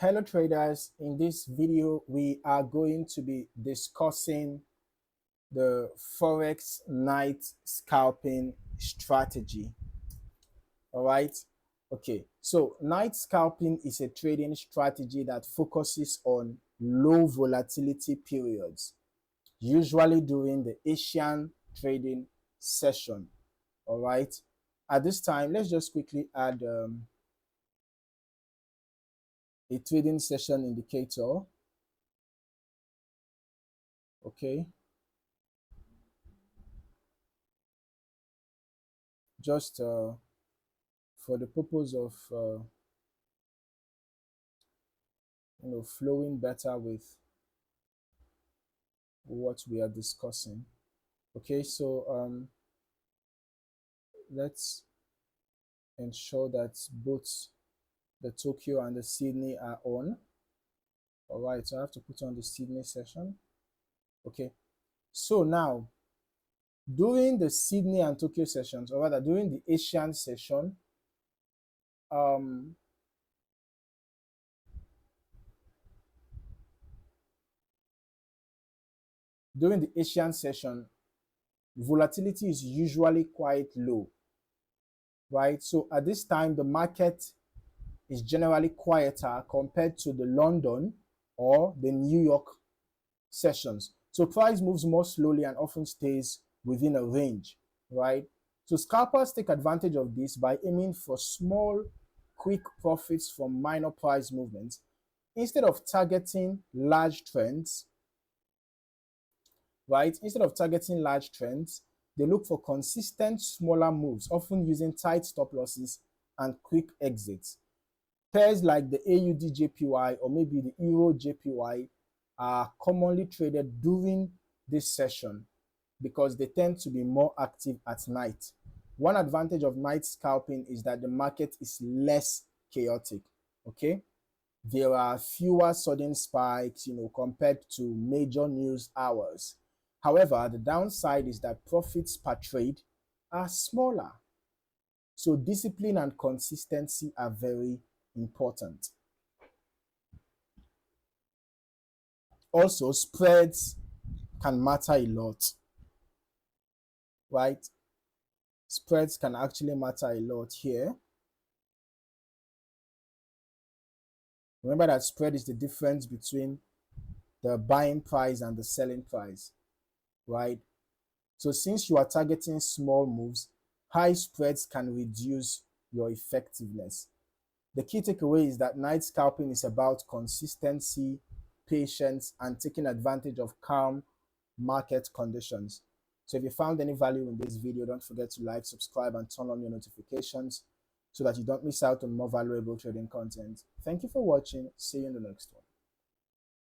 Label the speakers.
Speaker 1: Hello traders, in this video we are going to be discussing the Forex night scalping strategy. All right. Okay, so night scalping is a trading strategy that focuses on low volatility periods, usually during the Asian trading session. All right. At this time, let's just quickly add a trading session indicator. Okay, just for the purpose of flowing better with what we are discussing. Okay, so let's ensure that both the Tokyo and the Sydney are on. All right, so I have to put on the Sydney session. Okay, so now during the Sydney and Tokyo sessions, or rather during the Asian session, volatility is usually quite low, right? So at this time, the market is generally quieter compared to the London or the New York sessions. So price moves more slowly and often stays within a range, right? So scalpers take advantage of this by aiming for small, quick profits from minor price movements instead of targeting large trends, right? Instead of targeting large trends, they look for consistent, smaller moves, often using tight stop losses and quick exits. Pairs like the AUD JPY or maybe the Euro JPY are commonly traded during this session because they tend to be more active at night. One advantage of night scalping is that the market is less chaotic, okay? There are fewer sudden spikes, compared to major news hours. However, the downside is that profits per trade are smaller. So discipline and consistency are very important. Also, spreads can matter a lot, right? Spreads can actually matter a lot here. Remember that spread is the difference between the buying price and the selling price, right? So since you are targeting small moves, high spreads can reduce your effectiveness. The key takeaway is that night scalping is about consistency, patience, and taking advantage of calm market conditions. So if you found any value in this video, don't forget to like, subscribe, and turn on your notifications so that you don't miss out on more valuable trading content. Thank you for watching. See you in the next one.